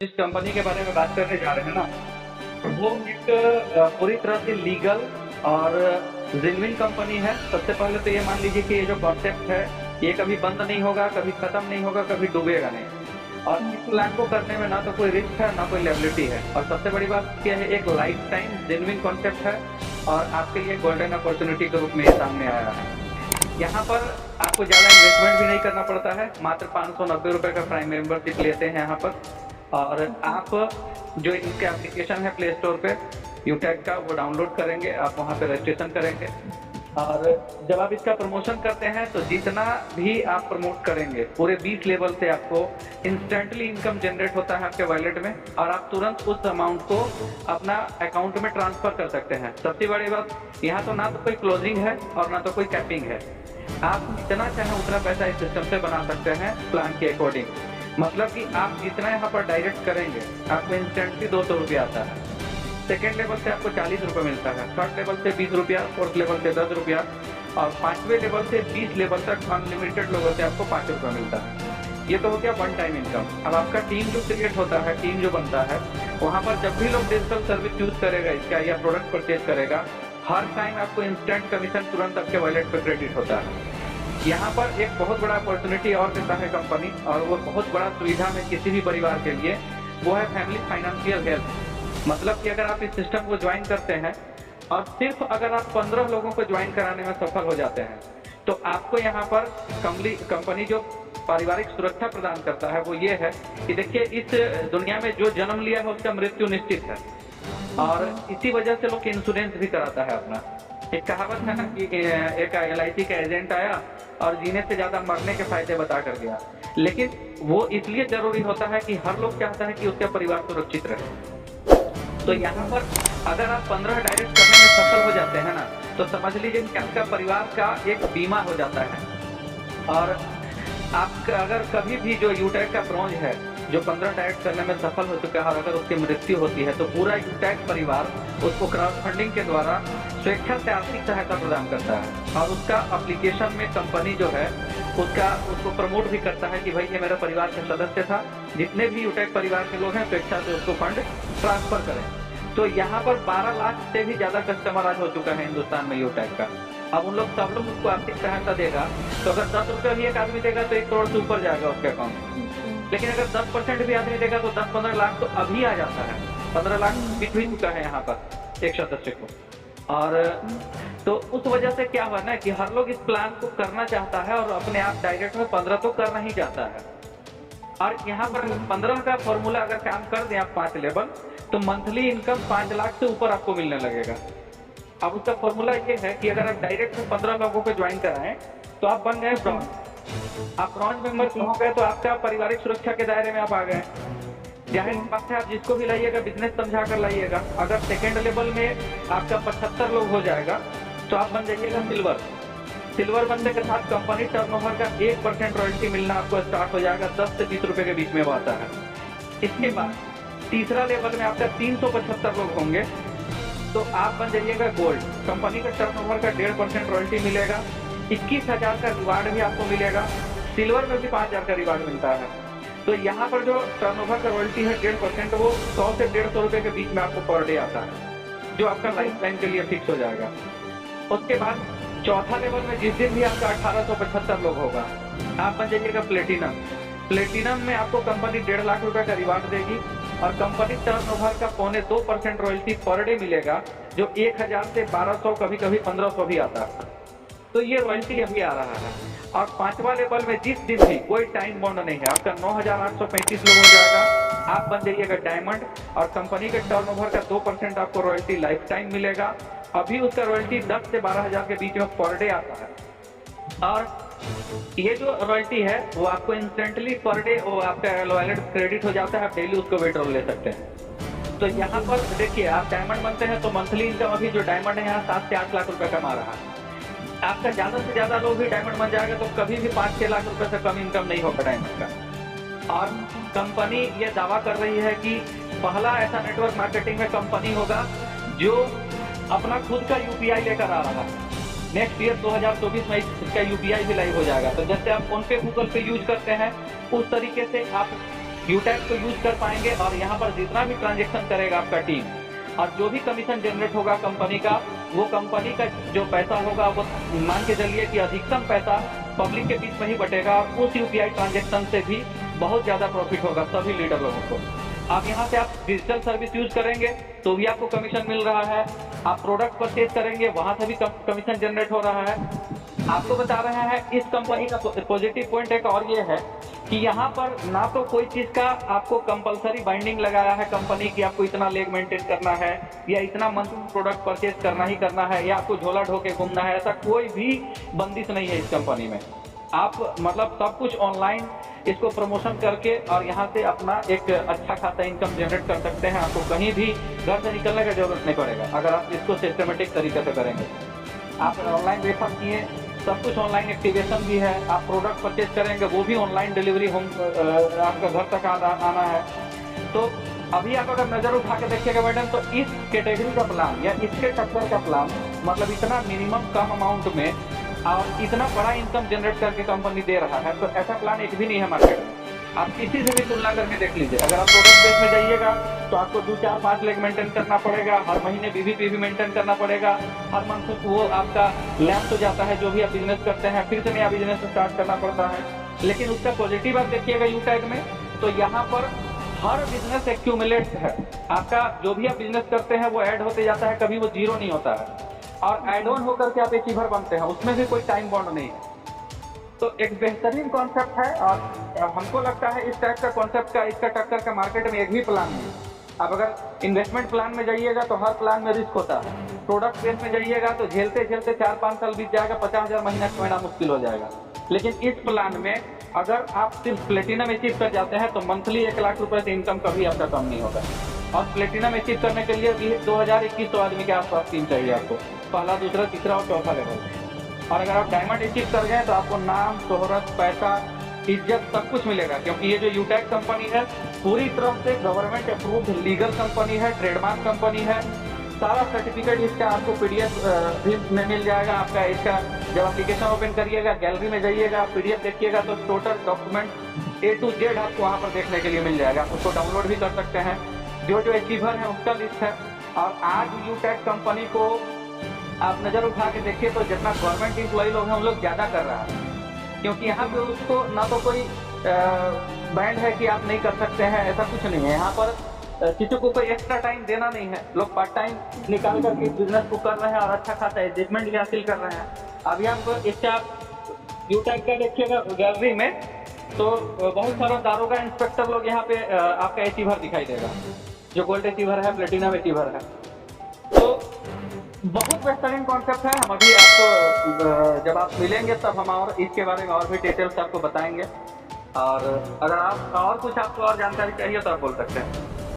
जिस कंपनी के बारे में बात करने जा रहे हैं ना, वो एक पूरी तरह से लीगल और जेन्युइन कंपनी है। सबसे पहले तो ये मान लीजिए कि ये जो कॉन्सेप्ट है, ये कभी बंद नहीं होगा, कभी खत्म नहीं होगा, कभी डूबेगा नहीं। और इस प्लान को करने में ना तो कोई रिस्क है, ना कोई लायबिलिटी है। और सबसे बड़ी बात क्या है, एक लाइफ टाइम जेन्युइन कॉन्सेप्ट है और आपके लिए गोल्डन अपॉर्चुनिटी के रूप में ये सामने आया है। यहाँ पर आपको ज़्यादा इन्वेस्टमेंट भी नहीं करना पड़ता है, मात्र 590 रुपये का प्राइम मेंबरशिप लेते हैं यहाँ पर। और आप जो इनके एप्लीकेशन है प्ले स्टोर पे यूटैग का, वो डाउनलोड करेंगे, आप वहाँ पे रजिस्ट्रेशन करेंगे। और जब आप इसका प्रमोशन करते हैं तो जितना भी आप प्रमोट करेंगे पूरे 20 लेवल से आपको इंस्टेंटली इनकम जनरेट होता है आपके वॉलेट में, और आप तुरंत उस अमाउंट को अपना अकाउंट में ट्रांसफ़र कर सकते हैं। सबसे बड़ी बात, यहाँ तो ना तो कोई क्लोजिंग है और ना तो कोई कैपिंग है। आप जितना चाहें उतना पैसा इस सिस्टम से बना सकते हैं प्लान के अकॉर्डिंग। मतलब कि आप जितना यहाँ पर डायरेक्ट करेंगे आपको इंस्टेंटली 200 रुपया आता है। सेकेंड लेवल से आपको 40 रुपये मिलता है, थर्ड लेवल से 20 रुपया, फोर्थ लेवल से 10 रुपया, और पाँचवें लेवल से 20 लेवल तक अनलिमिटेड लोगों से आपको 5 रुपये मिलता है। ये तो हो गया वन टाइम इनकम। अब आपका टीम जो क्रिएट होता है, टीम जो बनता है, वहाँ पर जब भी लोग डिजिटल सर्विस यूज करेगा इसका या प्रोडक्ट परचेज करेगा, हर टाइम आपको इंस्टेंट कमीशन तुरंत आपके वॉलेट पर क्रेडिट होता है। यहाँ पर एक बहुत बड़ा अपॉर्चुनिटी और देता है कंपनी, और वो बहुत बड़ा सुविधा है किसी भी परिवार के लिए, वो है फैमिली फाइनेंशियल हेल्थ। मतलब कि अगर आप इस सिस्टम को ज्वाइन करते हैं और सिर्फ अगर आप 15 लोगों को ज्वाइन कराने में सफल हो जाते हैं, तो आपको यहाँ पर कंपनी जो पारिवारिक सुरक्षा प्रदान करता है वो ये है कि देखिए, इस दुनिया में जो जन्म लिया है उसका मृत्यु निश्चित है, और इसी वजह से लोग इंश्योरेंस भी कराता है अपना। एक कहावत है ना कि एक LIC का एजेंट आया और जीने से ज़्यादा मरने के फायदे बता कर गया। लेकिन वो इसलिए ज़रूरी होता है कि हर लोग चाहता है कि उसका परिवार सुरक्षित रहे। तो यहाँ पर अगर आप 15 डायरेक्ट करने में सफल हो जाते हैं ना, तो समझ लीजिए कि आपका परिवार का एक बीमा हो जाता है। और आप अगर कभी भी जो यूटैग का ब्रॉन्ज है जो 15 डायरेक्ट करने में सफल हो चुका है, और अगर उसकी मृत्यु होती है तो पूरा यूटैग परिवार उसको क्राउड फंडिंग के द्वारा स्वेच्छा से आर्थिक सहायता प्रदान करता है, और उसका एप्लीकेशन में कंपनी जो है उसको प्रमोट भी करता है कि भाई ये मेरा परिवार का सदस्य था, जितने भी यूटैग परिवार के लोग हैं स्वेच्छा से उसको फंड ट्रांसफर करें। तो यहाँ पर 12 लाख से भी ज़्यादा कस्टमर आज हो चुका है हिंदुस्तान में यूटैग का। अब उन लोग सब लोग उसको आर्थिक सहायता देगा, तो अगर 10 रुपये भी एक आदमी देगा तो 1 करोड़ से ऊपर जाएगा उसके अकाउंट। लेकिन अगर 10% भी आदमी देगा तो 10-15 लाख तो अभी आ जाता है। 15 लाख बीत भी चुका है यहाँ पर एक सदस्य को। और तो उस वजह से क्या हुआ ना कि हर लोग इस प्लान को करना चाहता है, और अपने आप डायरेक्ट में 15 तो करना ही चाहता है। और यहाँ पर 15 का फॉर्मूला अगर काम कर दें आप 5 लेवल, तो मंथली इनकम 5 लाख से ऊपर आपको मिलने लगेगा। अब उसका फॉर्मूला ये है कि अगर आप डायरेक्ट में 15 लोगों को ज्वाइन कराएं तो आप बन गए ब्रॉन्ज। आप ब्रॉन्ज मेंबर हो गए तो आपका पारिवारिक सुरक्षा के दायरे में आप आ गए। जाहिर बात है, आप जिसको भी लाइएगा बिजनेस समझा कर लाइएगा। अगर सेकेंड लेवल में आपका 75 लोग हो जाएगा तो आप बन जाइएगा सिल्वर। सिल्वर बनने के साथ कंपनी टर्नओवर का 1% रॉयल्टी मिलना आपको स्टार्ट हो जाएगा। 10 से 20 रुपए के बीच में वो आता है। इसके बाद तीसरा लेवल में आपका 375 लोग होंगे तो आप बन जाइएगा गोल्ड। कंपनी का टर्नओवर का 1.5% रॉयल्टी मिलेगा। 21,000 का रिवार्ड भी आपको मिलेगा। सिल्वर में भी 5,000 का रिवार्ड मिलता है। तो यहाँ पर जो टर्नओवर का रॉयल्टी है 1.5%, वो 100 से 150 रुपये के बीच में आपको पर डे आता है, जो आपका लाइफ टाइम के लिए फिक्स हो जाएगा। उसके बाद चौथा लेवल में जिस दिन भी आपका 1875 लोग होगा, आप बन जाइएगा प्लेटिनम। प्लेटिनम में आपको कंपनी 1.5 लाख रुपए का रिवार्ड देगी, और कंपनी टर्नओवर का 0.25% रॉयल्टी पर डे मिलेगा, जो 1000 से 1200 कभी कभी 1500 भी आता है। तो ये रॉयल्टी अभी आ रहा है। और 5वां लेवल में जिस दिन भी कोई टाइम बॉन्ड नहीं है, आपका 9835 लोग हो जाएगा, आप बन जाइएगा डायमंड, और कंपनी के टर्नओवर का 2% आपको रॉयल्टी लाइफ टाइम मिलेगा। अभी उसका रॉयल्टी 10 से 12,000 के बीच में पर डे आता है। और ये जो रॉयल्टी है वो आपको इंस्टेंटली पर डे वो आपका वॉलेट क्रेडिट हो जाता है, आप डेली उसको विड्रॉल ले सकते हैं। तो यहाँ पर देखिए, आप डायमंड बनते हैं तो मंथली इनकम अभी जो डायमंड है यहाँ 7 से 8 लाख रुपए कमा रहा है। आपका ज़्यादा से ज़्यादा लोग भी डायमंड बन जाएगा तो कभी भी 5-6 लाख रुपए से कम इनकम नहीं होगा डायमंड का। और कंपनी ये दावा कर रही है कि पहला ऐसा नेटवर्क मार्केटिंग में कंपनी होगा जो अपना खुद का UPI लेकर आ रहा है। नेक्स्ट ईयर 2024 में इसका UPI भी लाइव हो जाएगा। तो जैसे आप फोन पे गूगल पे यूज करते हैं, उस तरीके से आप यूटैग को यूज कर पाएंगे और यहाँ पर जितना भी ट्रांजेक्शन करेगा आपका टीम और जो भी कमीशन जनरेट होगा कंपनी का, वो कंपनी का जो पैसा होगा वो मान के चलिए कि अधिकतम पैसा पब्लिक के बीच में ही बटेगा और उस यूपीआई ट्रांजेक्शन से भी बहुत ज़्यादा प्रॉफिट होगा सभी लीडर लोगों को। आप यहाँ से आप डिजिटल सर्विस यूज करेंगे तो भी आपको कमीशन मिल रहा है, आप प्रोडक्ट परचेज करेंगे वहाँ से भी कमीशन जनरेट हो रहा है। आपको बता रहे हैं इस कंपनी का पॉजिटिव पॉइंट एक और ये है कि यहाँ पर ना तो कोई चीज़ का आपको कंपलसरी बाइंडिंग लगाया है कंपनी की आपको इतना लेग मेंटेन करना है या इतना मंथली प्रोडक्ट परचेज करना ही करना है या आपको झोला ढोके घूमना है, ऐसा कोई भी बंदिश नहीं है इस कंपनी में। आप मतलब सब कुछ ऑनलाइन इसको प्रमोशन करके और यहाँ से अपना एक अच्छा खासा इनकम जनरेट कर सकते हैं। आपको कहीं भी घर से निकलने की जरूरत नहीं पड़ेगा अगर आप इसको सिस्टमेटिक तरीके से करेंगे। आप ऑनलाइन रेफर किए, सब कुछ ऑनलाइन एक्टिवेशन भी है, आप प्रोडक्ट परचेज करेंगे वो भी ऑनलाइन डिलीवरी होम आपका घर तक आना है। तो अभी आप अगर नज़र उठा के देखिएगा मैडम तो इस कैटेगरी का प्लान या इसके टक्कर का प्लान मतलब इतना मिनिमम कम अमाउंट में और इतना बड़ा इनकम जनरेट करके कंपनी दे रहा है, तो ऐसा प्लान एक भी नहीं है मार्केट में। आप किसी से भी तुलना करके देख लीजिए। अगर आप प्रोडक्ट बेस में जाइएगा तो आपको 2, 4, 5 लेग मेंटेन करना पड़ेगा, हर महीने बीवीपी मेंटेन करना पड़ेगा, हर मंथ वो आपका लैप्स हो जाता है जो भी आप बिजनेस करते हैं, फिर से नया बिजनेस स्टार्ट करना पड़ता है। लेकिन उसका पॉजिटिव आप देखिएगा यूटैग में तो यहाँ पर हर बिजनेस एक्यूमुलेट है। आपका जो भी आप बिजनेस करते हैं वो ऐड होते जाता है, कभी वो जीरो नहीं होता है और एड ऑन होकर के आप अचीवर बनते हैं, उसमें भी कोई टाइम बॉन्ड नहीं है। तो एक बेहतरीन कॉन्सेप्ट है और हमको लगता है इस टाइप का कॉन्सेप्ट का इसका टक्कर का मार्केट में एक भी प्लान नहीं। अब अगर इन्वेस्टमेंट प्लान में जाइएगा तो हर प्लान में रिस्क होता है, प्रोडक्ट बेस में जाइएगा तो झेलते झेलते 4-5 साल बीत जाएगा, 50,000 महीना कमाना मुश्किल हो जाएगा। लेकिन इस प्लान में अगर आप सिर्फ प्लेटिनम अचीव कर जाते हैं तो मंथली 1 लाख रुपए से इनकम कभी आपका कम नहीं होगा। और प्लेटिनम अचीव करने के लिए 2021 आदमी के आसपास टीम चाहिए आपको, पहला, दूसरा, तीसरा और चौथा लेवल। और अगर आप डायमंड अचीव कर गए तो आपको नाम, शोहरत, पैसा, इज्जत सब कुछ मिलेगा, क्योंकि ये जो यूटैग कंपनी है पूरी तरफ से गवर्नमेंट अप्रूव्ड लीगल कंपनी है, ट्रेडमार्क कंपनी है। सारा सर्टिफिकेट इसका आपको पीडीएफ भी में मिल जाएगा। आपका इसका जब एप्लीकेशन ओपन करिएगा, गैलरी में जाइएगा, पीडीएफ देखिएगा तो total document A to Z आपको वहाँ पर देखने के लिए मिल जाएगा। उसको डाउनलोड भी कर सकते हैं। जो जो अचीवर है उसका लिस्ट है। और आज यूटैग कंपनी को आप नज़र उठा के देखिए तो जितना गवर्नमेंट एम्प्लॉय लोग हैं उन लोग ज़्यादा कर रहा है, क्योंकि यहाँ पे उसको ना तो कोई बैंड है कि आप नहीं कर सकते हैं, ऐसा कुछ नहीं है। यहाँ पर किसी को कोई एक्स्ट्रा टाइम देना नहीं है, लोग पार्ट टाइम निकाल करके इस बिजनेस को कर रहे हैं और अच्छा खासा अचीवमेंट भी हासिल कर रहे हैं। अभी आपको इससे आप यूटैग का देखिएगा गैलरी में तो बहुत सारा दारोगा इंस्पेक्टर लोग यहाँ पे आपका अचीवर दिखाई देगा, जो गोल्ड अचीवर है, प्लेटिनम अचीवर है। तो बहुत बेहतरीन कॉन्सेप्ट है। हम अभी आपको जब आप मिलेंगे तब हम और इसके बारे में और भी डिटेल्स आपको बताएंगे। और अगर आप और कुछ आपको और जानकारी चाहिए तो आप बोल सकते हैं।